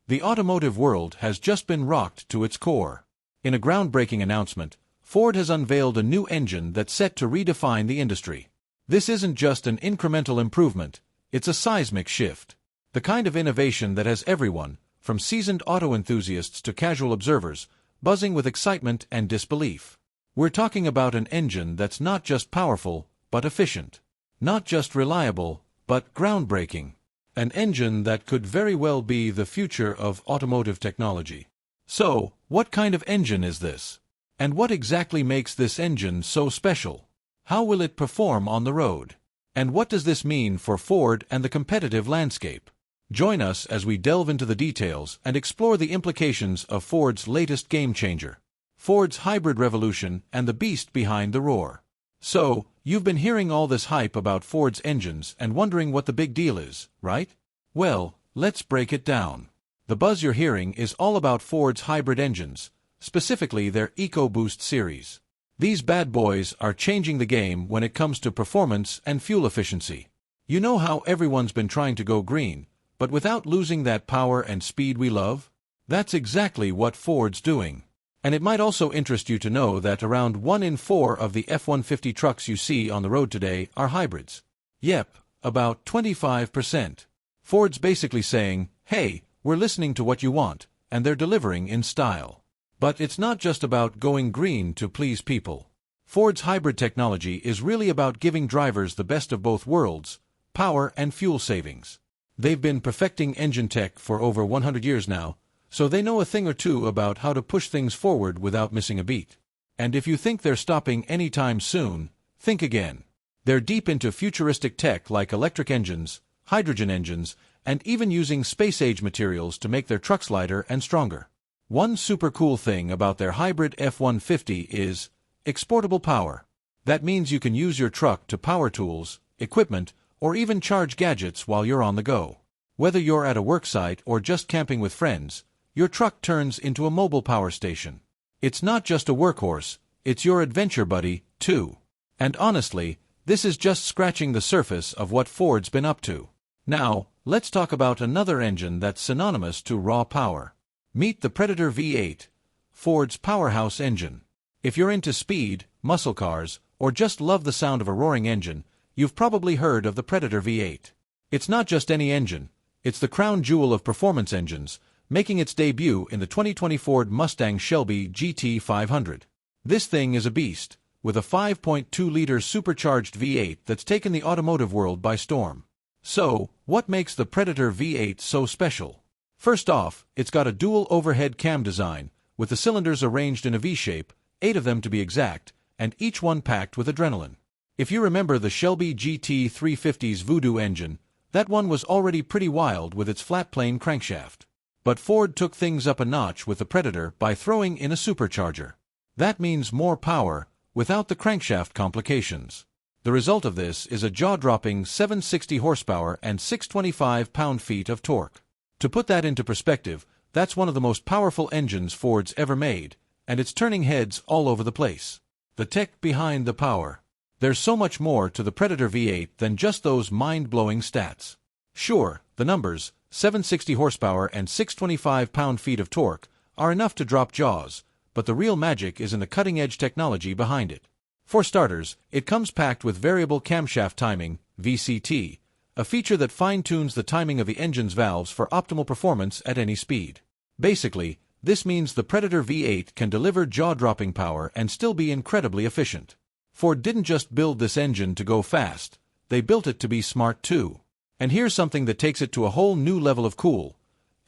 The automotive world has just been rocked to its core. In a groundbreaking announcement, Ford has unveiled a new engine that's set to redefine the industry. This isn't just an incremental improvement, it's a seismic shift. The kind of innovation that has everyone, from seasoned auto enthusiasts to casual observers, buzzing with excitement and disbelief. We're talking about an engine that's not just powerful, but efficient. Not just reliable, but groundbreaking. An engine that could very well be the future of automotive technology. So, what kind of engine is this? And what exactly makes this engine so special? How will it perform on the road? And what does this mean for Ford and the competitive landscape? Join us as we delve into the details and explore the implications of Ford's latest game-changer. Ford's hybrid revolution and the beast behind the roar. So, you've been hearing all this hype about Ford's engines and wondering what the big deal is, right? Well, let's break it down. The buzz you're hearing is all about Ford's hybrid engines, specifically their EcoBoost series. These bad boys are changing the game when it comes to performance and fuel efficiency. You know how everyone's been trying to go green, but without losing that power and speed we love? That's exactly what Ford's doing. And it might also interest you to know that around 1 in 4 of the F-150 trucks you see on the road today are hybrids. Yep, about 25%. Ford's basically saying, hey, we're listening to what you want, and they're delivering in style. But it's not just about going green to please people. Ford's hybrid technology is really about giving drivers the best of both worlds, power and fuel savings. They've been perfecting engine tech for over 100 years now, so they know a thing or two about how to push things forward without missing a beat. And if you think they're stopping anytime soon, think again. They're deep into futuristic tech like electric engines, hydrogen engines, and even using space-age materials to make their trucks lighter and stronger. One super cool thing about their hybrid F-150 is exportable power. That means you can use your truck to power tools, equipment, or even charge gadgets while you're on the go. Whether you're at a work site or just camping with friends, your truck turns into a mobile power station. It's not just a workhorse, it's your adventure buddy, too. And honestly, this is just scratching the surface of what Ford's been up to. Now, let's talk about another engine that's synonymous to raw power. Meet the Predator V8, Ford's powerhouse engine. If you're into speed, muscle cars, or just love the sound of a roaring engine, you've probably heard of the Predator V8. It's not just any engine, it's the crown jewel of performance engines, making its debut in the 2020 Ford Mustang Shelby GT500. This thing is a beast, with a 5.2-liter supercharged V8 that's taken the automotive world by storm. So, what makes the Predator V8 so special? First off, it's got a dual overhead cam design, with the cylinders arranged in a V-shape, 8 of them to be exact, and each one packed with adrenaline. If you remember the Shelby GT350's Voodoo engine, that one was already pretty wild with its flat-plane crankshaft. But Ford took things up a notch with the Predator by throwing in a supercharger. That means more power, without the crankshaft complications. The result of this is a jaw-dropping 760 horsepower and 625 pound-feet of torque. To put that into perspective, that's one of the most powerful engines Ford's ever made, and it's turning heads all over the place. The tech behind the power. There's so much more to the Predator V8 than just those mind-blowing stats. Sure, the numbers, 760 horsepower and 625 pound-feet of torque, are enough to drop jaws, but the real magic is in the cutting-edge technology behind it. For starters, it comes packed with variable camshaft timing, VCT, a feature that fine-tunes the timing of the engine's valves for optimal performance at any speed. Basically, this means the Predator V8 can deliver jaw-dropping power and still be incredibly efficient. Ford didn't just build this engine to go fast, they built it to be smart too. And here's something that takes it to a whole new level of cool.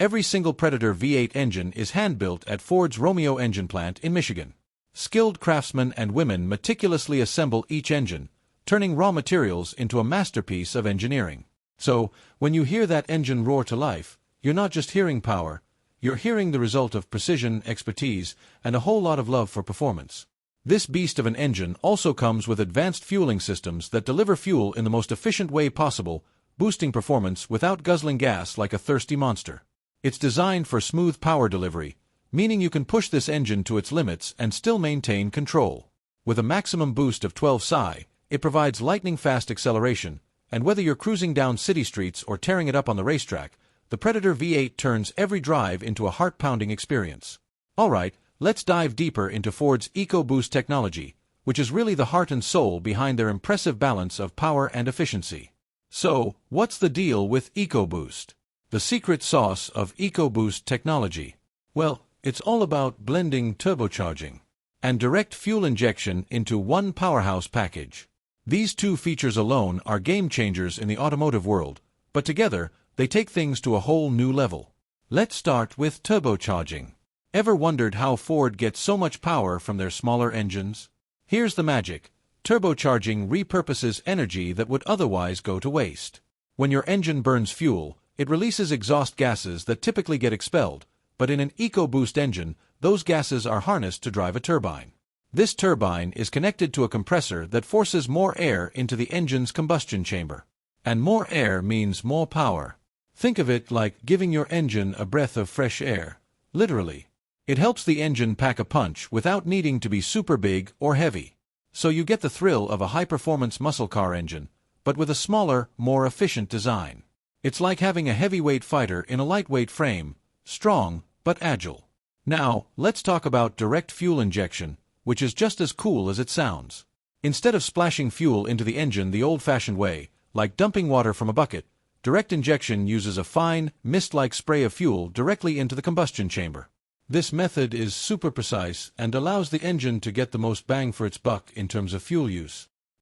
Every single Predator V8 engine is hand-built at Ford's Romeo engine plant in Michigan. Skilled craftsmen and women meticulously assemble each engine, turning raw materials into a masterpiece of engineering. So, when you hear that engine roar to life, you're not just hearing power, you're hearing the result of precision, expertise, and a whole lot of love for performance. This beast of an engine also comes with advanced fueling systems that deliver fuel in the most efficient way possible, boosting performance without guzzling gas like a thirsty monster. It's designed for smooth power delivery, meaning you can push this engine to its limits and still maintain control. With a maximum boost of 12 psi, it provides lightning-fast acceleration, and whether you're cruising down city streets or tearing it up on the racetrack, the Predator V8 turns every drive into a heart-pounding experience. Alright, let's dive deeper into Ford's EcoBoost technology, which is really the heart and soul behind their impressive balance of power and efficiency. So, what's the deal with EcoBoost? The secret sauce of EcoBoost technology? Well, it's all about blending turbocharging and direct fuel injection into one powerhouse package. These two features alone are game changers in the automotive world, but together, they take things to a whole new level. Let's start with turbocharging. Ever wondered how Ford gets so much power from their smaller engines? Here's the magic. Turbocharging repurposes energy that would otherwise go to waste. When your engine burns fuel, it releases exhaust gases that typically get expelled, but in an EcoBoost engine, those gases are harnessed to drive a turbine. This turbine is connected to a compressor that forces more air into the engine's combustion chamber. And more air means more power. Think of it like giving your engine a breath of fresh air. Literally. It helps the engine pack a punch without needing to be super big or heavy. So you get the thrill of a high-performance muscle car engine, but with a smaller, more efficient design. It's like having a heavyweight fighter in a lightweight frame, strong but agile. Now, let's talk about direct fuel injection, which is just as cool as it sounds. Instead of splashing fuel into the engine the old-fashioned way, like dumping water from a bucket, direct injection uses a fine, mist-like spray of fuel directly into the combustion chamber. This method is super precise and allows the engine to get the most bang for its buck in terms of fuel use.